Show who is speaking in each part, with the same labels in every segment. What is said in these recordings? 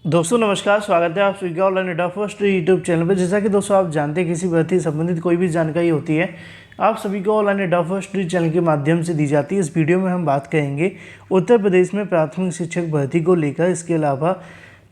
Speaker 1: दोस्तों नमस्कार, स्वागत है आप सभी का online data first YouTube channel पर। जैसा कि दोस्तों आप जानते हैं किसी भर्ती संबंधित कोई भी जानकारी होती है आप सभी को ऑनलाइन डेटा फर्स्ट चैनल के माध्यम से दी जाती है। इस वीडियो में हम बात करेंगे उत्तर प्रदेश में प्राथमिक शिक्षक भर्ती को लेकर, इसके अलावा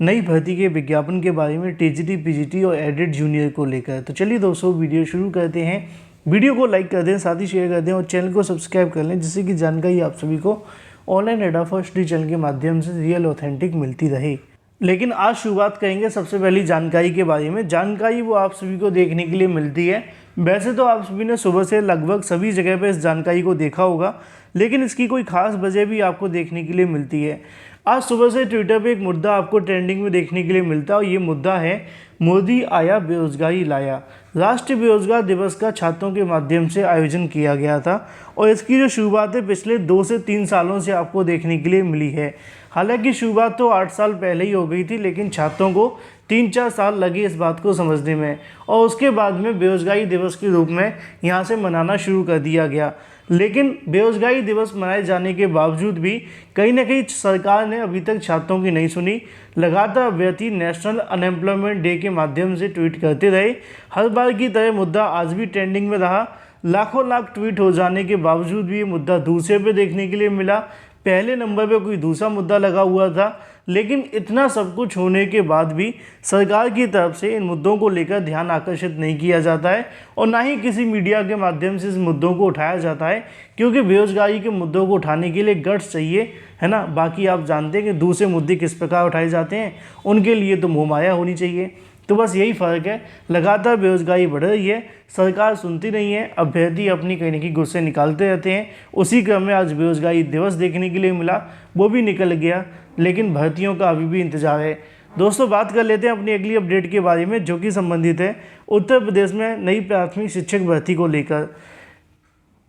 Speaker 1: नई भर्ती के विज्ञापन के बारे में, टीजीटी पीजीटी और एडेड जूनियर को लेकर। तो चलिए दोस्तों वीडियो शुरू करते हैं। वीडियो को लाइक कर दें, साथ ही शेयर कर दें और चैनल को सब्सक्राइब कर लें, जिससे कि जानकारी आप सभी को ऑनलाइन डेटा फर्स्ट चैनल के माध्यम से रियल ऑथेंटिक मिलती रहे। लेकिन आज शुरुआत करेंगे सबसे पहली जानकारी के बारे में। जानकारी वो आप सभी को देखने के लिए मिलती है। वैसे तो आप सभी ने सुबह से लगभग सभी जगह पर इस जानकारी को देखा होगा, लेकिन इसकी कोई खास वजह भी आपको देखने के लिए मिलती है। आज सुबह से ट्विटर पे एक मुद्दा आपको ट्रेंडिंग में देखने के लिए मिलता है और ये मुद्दा है मोदी आया बेरोजगारी लाया। राष्ट्रीय बेरोजगार दिवस का छात्रों के माध्यम से आयोजन किया गया था और इसकी जो शुरुआत है पिछले 2 से 3 सालों से आपको देखने के लिए मिली है। हालांकि शुरुआत तो 8 साल पहले ही हो गई थी, लेकिन छात्रों को 3-4 साल लगे इस बात को समझने में और उसके बाद में बेरोजगारी दिवस के रूप में यहाँ से मनाना शुरू कर दिया गया। लेकिन बेरोजगारी दिवस मनाए जाने के बावजूद भी कहीं ना कहीं सरकार ने अभी तक छात्रों की नहीं सुनी। लगातार अभ्यर्थी नेशनल अनएम्प्लॉयमेंट डे के माध्यम से ट्वीट करते रहे। हर बार की तरह मुद्दा आज भी ट्रेंडिंग में रहा। लाखों लाख ट्वीट हो जाने के बावजूद भी ये मुद्दा दूसरे पे देखने के लिए मिला। पहले नंबर पे कोई दूसरा मुद्दा लगा हुआ था, लेकिन इतना सब कुछ होने के बाद भी सरकार की तरफ से इन मुद्दों को लेकर ध्यान आकर्षित नहीं किया जाता है और ना ही किसी मीडिया के माध्यम से इस मुद्दों को उठाया जाता है, क्योंकि बेरोजगारी के मुद्दों को उठाने के लिए गट्स चाहिए, है ना। बाकी आप जानते हैं कि दूसरे मुद्दे किस प्रकार उठाए जाते हैं, उनके लिए तो मोहमाया होनी चाहिए। तो बस यही फ़र्क है। लगातार बेरोजगारी बढ़ रही है, सरकार सुनती नहीं है, अभ्यर्थी अपनी कहीं ना कहीं गुस्से निकालते रहते हैं। उसी क्रम में आज बेरोजगारी दिवस देखने के लिए मिला, वो भी निकल गया, लेकिन भर्तियों का अभी भी इंतजार है। दोस्तों बात कर लेते हैं अपनी अगली अपडेट के बारे में, जो कि संबंधित है उत्तर प्रदेश में नई प्राथमिक शिक्षक भर्ती को लेकर।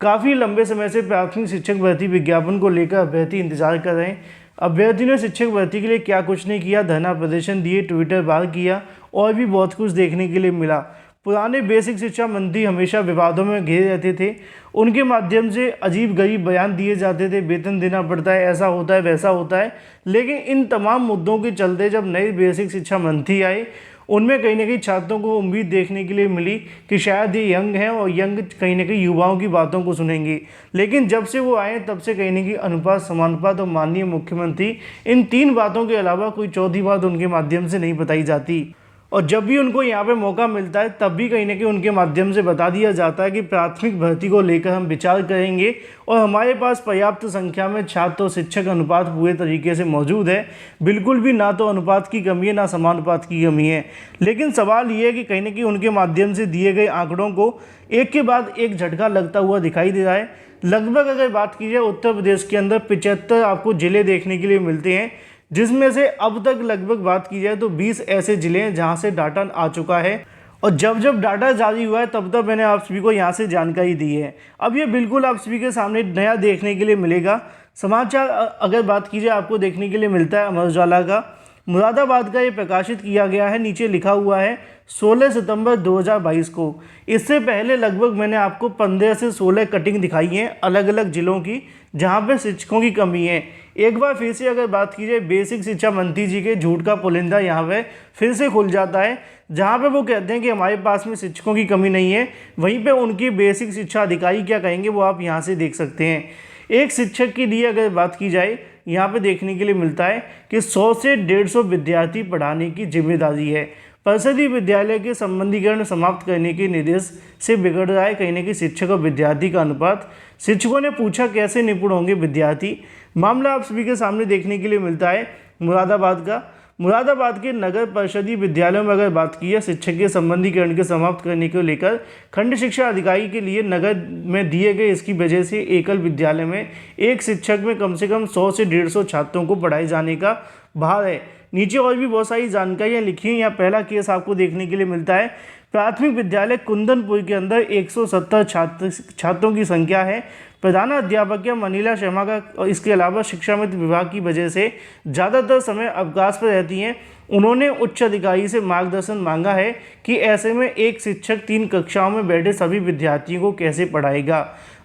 Speaker 1: काफ़ी लंबे समय से प्राथमिक शिक्षक भर्ती विज्ञापन को लेकर अभ्यर्थी इंतजार कर रहे हैं। अभ्यर्थी ने शिक्षक भर्ती के लिए क्या कुछ नहीं किया, धरना प्रदर्शन दिए, ट्विटर वार किया और भी बहुत कुछ देखने के लिए मिला। पुराने बेसिक शिक्षा मंत्री हमेशा विवादों में घिरे रहते थे। उनके माध्यम से अजीब गरीब बयान दिए जाते थे, वेतन देना पड़ता है, ऐसा होता है, वैसा होता है। लेकिन इन तमाम मुद्दों के चलते जब नए बेसिक शिक्षा मंत्री आए, उनमें कहीं ना कहीं छात्रों को उम्मीद देखने के लिए मिली कि शायद ये यंग हैं और यंग कहीं ना कहीं युवाओं की बातों को सुनेंगे। लेकिन जब से वो आए तब से कहीं ना कहीं अनुपात, समानुपात और माननीय मुख्यमंत्री, इन 3 बातों के अलावा कोई चौथी बात उनके माध्यम से नहीं बताई जाती। और जब भी उनको यहाँ पे मौका मिलता है तब भी कहीं ना कहीं उनके माध्यम से बता दिया जाता है कि प्राथमिक भर्ती को लेकर हम विचार करेंगे और हमारे पास पर्याप्त संख्या में छात्र और शिक्षक अनुपात पूरे तरीके से मौजूद है। बिल्कुल भी ना तो अनुपात की कमी है, ना समानुपात की कमी है। लेकिन सवाल ये है कि कहीं ना कहीं उनके माध्यम से दिए गए आंकड़ों को एक के बाद एक झटका लगता हुआ दिखाई दे रहा है। लगभग अगर बात की जाए उत्तर प्रदेश के अंदर 75 आपको ज़िले देखने के लिए मिलते हैं, जिसमें से अब तक लगभग बात की जाए तो 20 ऐसे ज़िले हैं जहां से डाटा आ चुका है। और जब जब डाटा जारी हुआ है तब तक मैंने आप सभी को यहां से जानकारी दी है। अब ये बिल्कुल आप सभी के सामने नया देखने के लिए मिलेगा। समाचार अगर बात की जाए आपको देखने के लिए मिलता है अमर उजाला का, मुरादाबाद का ये प्रकाशित किया गया है। नीचे लिखा हुआ है 16 सितंबर 2022 को। इससे पहले लगभग मैंने आपको 15 से 16 कटिंग दिखाई हैं अलग अलग ज़िलों की, जहां पे शिक्षकों की कमी है। एक बार फिर से अगर बात की जाए बेसिक शिक्षा मंत्री जी के झूठ का पुलिंदा यहाँ पे फिर से खुल जाता है, जहाँ पे वो कहते हैं कि हमारे पास में शिक्षकों की कमी नहीं है। वहीं पे उनकी बेसिक शिक्षा अधिकारी क्या कहेंगे वो आप यहाँ से देख सकते हैं। एक शिक्षक के लिए अगर बात की जाए यहाँ पे देखने के लिए मिलता है कि 100 से 150 विद्यार्थी पढ़ाने की जिम्मेदारी है। परिषदीय विद्यालय के संबंधीकरण समाप्त करने के निर्देश से बिगड़ रहा है कहीं ना कहीं शिक्षक और विद्यार्थी का अनुपात। शिक्षकों ने पूछा कैसे निपुण होंगे विद्यार्थी। मामला आप सभी के सामने देखने के लिए मिलता है मुरादाबाद का। मुरादाबाद के नगर परिषदीय विद्यालयों में अगर बात की है शिक्षक के संबंधीकरण के समाप्त करने को लेकर, खंड शिक्षा अधिकारी के लिए नगर में दिए गए इसकी वजह से एकल विद्यालय में एक शिक्षक में कम से कम 100 से 150 छात्रों को पढ़ाए जाने का भार है। नीचे और भी बहुत सारी जानकारियाँ लिखी हैं। यहाँ पहला केस आपको देखने के लिए मिलता है। प्राथमिक विद्यालय कुंदनपुर के अंदर 170 छात्रों की संख्या है। प्रधान अध्यापक मनीला शर्मा का इसके अलावा शिक्षा मित्र विभाग की वजह से ज़्यादातर समय अवकाश पर रहती हैं। उन्होंने उच्च अधिकारी से मार्गदर्शन मांगा है कि ऐसे में एक शिक्षक 3 कक्षाओं में बैठे सभी विद्यार्थियों को कैसे पढ़ाएगा।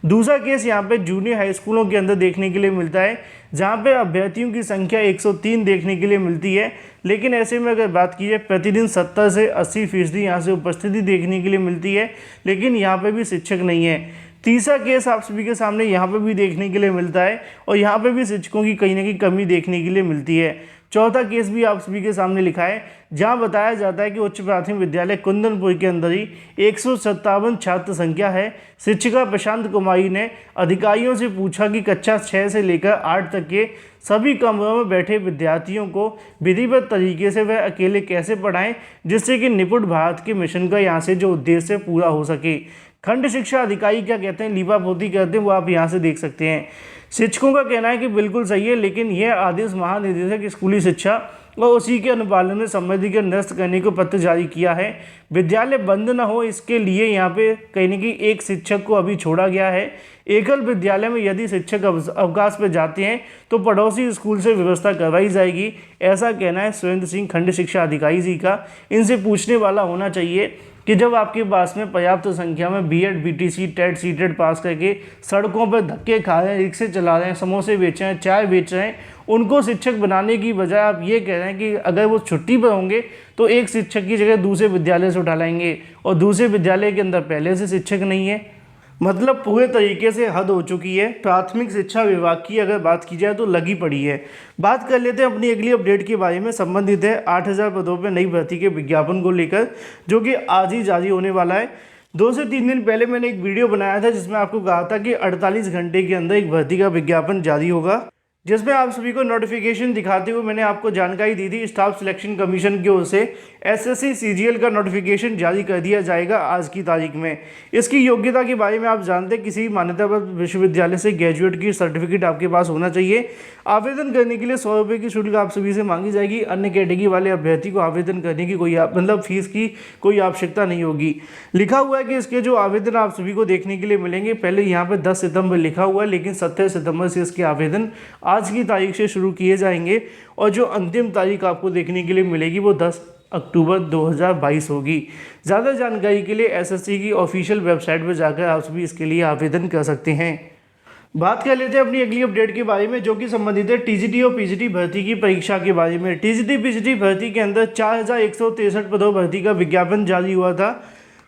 Speaker 1: दूसरा केस यहाँ पे जूनियर हाई स्कूलों के अंदर देखने के लिए मिलता है, जहाँ पे अभ्यर्थियों की संख्या 103 देखने के लिए मिलती है, लेकिन ऐसे में अगर बात की जाए प्रतिदिन 70 से 80% यहाँ से उपस्थिति देखने के लिए मिलती है, लेकिन यहाँ पे भी शिक्षक नहीं है। तीसरा केस आप सभी के सामने यहाँ पे भी देखने के लिए मिलता है और यहाँ पे भी शिक्षकों की कहीं ना कहीं कमी देखने के लिए मिलती है। चौथा केस भी आप सभी के सामने लिखा है, जहां बताया जाता है कि उच्च प्राथमिक विद्यालय कुंदनपुर के अंदर ही 157 छात्र संख्या है। शिक्षिका प्रशांत कुमारी ने अधिकारियों से पूछा कि कक्षा 6 से लेकर 8 तक के सभी कमरों में बैठे विद्यार्थियों को विधिवत तरीके से वह अकेले कैसे पढ़ाएं, जिससे कि निपुण भारत के मिशन का यहाँ से जो उद्देश्य पूरा हो सके। खंड शिक्षा अधिकारी क्या कहते हैं, लीपापोती करते हैं, वो आप यहाँ से देख सकते हैं। शिक्षकों का कहना है कि बिल्कुल सही है, लेकिन यह आदेश महानिदेशक स्कूली शिक्षा और उसी के अनुपालन में संबंधी के निरस्त करने को पत्र जारी किया है। विद्यालय बंद न हो इसके लिए यहाँ पे कहीं न कहीं एक शिक्षक को अभी छोड़ा गया है। एकल विद्यालय में यदि शिक्षक अवकाश पर जाते हैं तो पड़ोसी स्कूल से व्यवस्था करवाई जाएगी, ऐसा कहना है सुरेंद्र सिंह खंड शिक्षा अधिकारी जी का। इनसे पूछने वाला होना चाहिए कि जब आपके पास में पर्याप्त संख्या में बीएड, बीटीसी, टेट, सीटेट पास करके सड़कों पर धक्के खा रहे हैं, रिक्शे चला रहे हैं, समोसे बेच रहे हैं, चाय बेच रहे हैं, उनको शिक्षक बनाने की बजाय आप ये कह रहे हैं कि अगर वो छुट्टी पर होंगे तो एक शिक्षक की जगह दूसरे विद्यालय से उठा लाएंगे, और दूसरे विद्यालय के अंदर पहले से शिक्षक नहीं है। मतलब पूरे तरीके से हद हो चुकी है। प्राथमिक शिक्षा विभाग की अगर बात की जाए तो लगी पड़ी है। बात कर लेते हैं अपनी अगली अपडेट के बारे में, संबंधित है 8000 पदों पर नई भर्ती के विज्ञापन को लेकर, जो कि आज ही जारी होने वाला है। 2 से 3 दिन पहले मैंने एक वीडियो बनाया था जिसमें आपको कहा था कि 48 घंटे के अंदर एक भर्ती का विज्ञापन जारी होगा, जिसमें आप सभी को नोटिफिकेशन दिखाते हुए मैंने आपको जानकारी दी थी स्टाफ सिलेक्शन कमीशन की ओर से एसएससी सीजीएल का नोटिफिकेशन जारी कर दिया जाएगा आज की तारीख में। इसकी योग्यता के बारे में आप जानते हैं, किसी मान्यता प्राप्त विश्वविद्यालय से ग्रेजुएट की सर्टिफिकेट आपके पास होना चाहिए। आवेदन करने के लिए 100 रुपये की शुल्क आप सभी से मांगी जाएगी। अन्य कैटेगरी वाले अभ्यर्थी को आवेदन करने की कोई फीस की कोई आवश्यकता नहीं होगी। लिखा हुआ है कि इसके जो आवेदन आप सभी को देखने के लिए मिलेंगे, पहले यहाँ पर 10 सितंबर लिखा हुआ है, लेकिन 17 सितंबर से इसके आवेदन आज की तारीख से शुरू किए जाएंगे और जो अंतिम तारीख आपको देखने के लिए मिलेगी वो 10 अक्टूबर 2022 होगी। ज़्यादा जानकारी के लिए एसएससी की ऑफिशियल वेबसाइट पर जाकर आप भी इसके लिए आवेदन कर सकते हैं। बात कर लेते हैं अपनी अगली अपडेट के बारे में, जो कि संबंधित है टीजीटी और पीजीटी भर्ती की परीक्षा के बारे में। टीजीटी पीजीटी भर्ती के अंदर 4163 पदों भर्ती का विज्ञापन जारी हुआ था।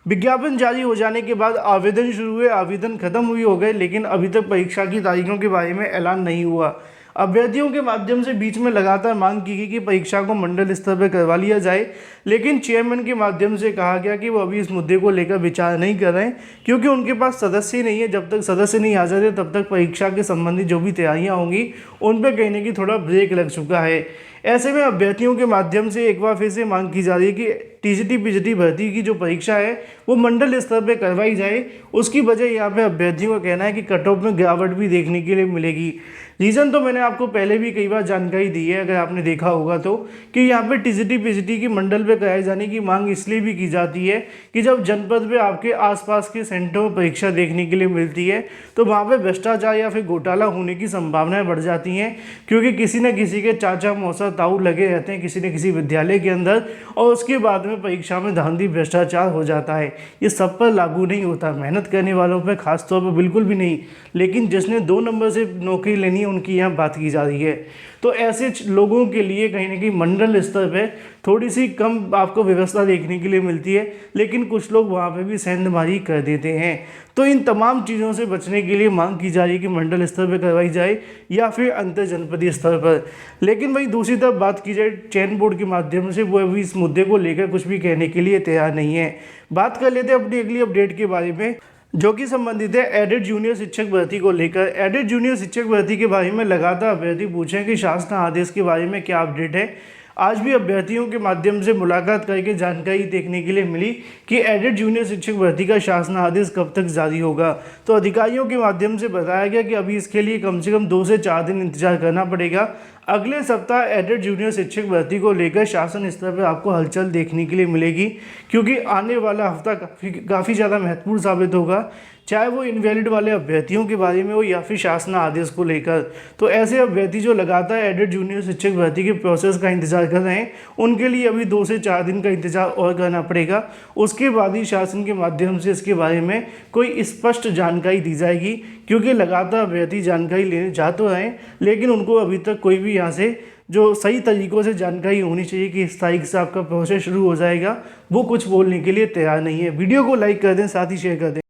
Speaker 1: विज्ञापन जारी हो जाने के बाद आवेदन शुरू हुए, आवेदन खत्म हुई हो गए, लेकिन अभी तक परीक्षा की तारीखों के बारे में ऐलान नहीं हुआ। अभ्यर्थियों के माध्यम से बीच में लगातार मांग की गई कि परीक्षा को मंडल स्तर पर करवा लिया जाए, लेकिन चेयरमैन के माध्यम से कहा गया कि वो अभी इस मुद्दे को लेकर विचार नहीं कर रहे हैं, क्योंकि उनके पास सदस्य नहीं है। जब तक सदस्य नहीं आ जाते तब तक परीक्षा के संबंधी जो भी तैयारियां होंगी उन पर कहीं ना कहीं थोड़ा ब्रेक लग चुका है। ऐसे में अभ्यर्थियों के माध्यम से एक बार फिर से मांग की जा रही है कि टीजीटी पीजीटी भर्ती की जो परीक्षा है वो मंडल स्तर पर करवाई जाए। उसकी वजह यहाँ पे अभ्यर्थियों का कहना है कि कट ऑफ में गिरावट भी देखने के लिए मिलेगी। रीज़न तो मैंने आपको पहले भी कई बार जानकारी दी है, अगर आपने देखा होगा तो, कि यहाँ पे टीजीटी पीजीटी की मंडल पे कराए जाने की मांग इसलिए भी की जाती है कि जब जनपद में आपके आसपास के सेंटरों में परीक्षा देखने के लिए मिलती है तो वहाँ पे भ्रष्टाचार या फिर घोटाला होने की संभावनाएं बढ़ जाती हैं, क्योंकि किसी न किसी के चाचा मौसा ताऊ लगे रहते हैं किसी न किसी विद्यालय के अंदर, और उसके बाद में परीक्षा में धांधली भ्रष्टाचार हो जाता है। ये सब पर लागू नहीं होता, मेहनत करने वालों पर खासतौर पर बिल्कुल भी नहीं, लेकिन जिसने 2 नंबर से नौकरी लेनी है उनकी यहाँ बात की जा रही है। तो ऐसे लोगों के लिए कहीं ना कहीं मंडल स्तर पे थोड़ी सी कम आपको व्यवस्था देखने के लिए मिलती है, लेकिन कुछ लोग वहाँ पे भी सेंधमारी कर देते हैं। तो इन तमाम चीज़ों से बचने के लिए मांग की जा रही है कि मंडल स्तर पर करवाई जाए या फिर अंतर जनपदीय स्तर पर। लेकिन वहीं दूसरी तरफ बात की जाए चयन बोर्ड के माध्यम से, वो अभी इस मुद्दे को लेकर कुछ भी कहने के लिए तैयार नहीं है। बात कर लेते हैं अपनी अगली अपडेट के बारे में, जो कि संबंधित है एडेड जूनियर शिक्षक भर्ती को लेकर। एडेड जूनियर शिक्षक भर्ती के बारे में लगातार अभ्यर्थी पूछें कि शासन आदेश के बारे में क्या अपडेट है। आज भी अभ्यर्थियों के माध्यम से मुलाकात करके जानकारी देखने के लिए मिली कि एडेड जूनियर शिक्षक भर्ती का शासन आदेश कब तक जारी होगा। तो अधिकारियों के माध्यम से बताया गया कि अभी इसके लिए कम से कम 2 से 4 दिन इंतजार करना पड़ेगा। अगले सप्ताह एडेड जूनियर शिक्षक भर्ती को लेकर शासन स्तर पर आपको हलचल देखने के लिए मिलेगी, क्योंकि आने वाला हफ्ता काफ़ी ज़्यादा महत्वपूर्ण साबित होगा, चाहे वो इनवैलिड वाले अभ्यर्थियों के बारे में हो या फिर शासन आदेश को लेकर। तो ऐसे अभ्यर्थी जो लगातार एडेड जूनियर शिक्षक भर्ती के प्रोसेस का इंतजार कर रहे हैं, उनके लिए अभी 2 से 4 दिन का इंतजार और करना पड़ेगा। उसके बाद ही शासन के माध्यम से इसके बारे में कोई स्पष्ट जानकारी दी जाएगी, क्योंकि लगातार अभ्यर्थी जानकारी लेने जा तो रहे हैं, लेकिन उनको अभी तक कोई भी यहाँ से जो सही तरीक़ों से जानकारी होनी चाहिए कि इस तारीख से आपका प्रोसेस शुरू हो जाएगा, वो कुछ बोलने के लिए तैयार नहीं है। वीडियो को लाइक कर दें, साथ ही शेयर कर दें।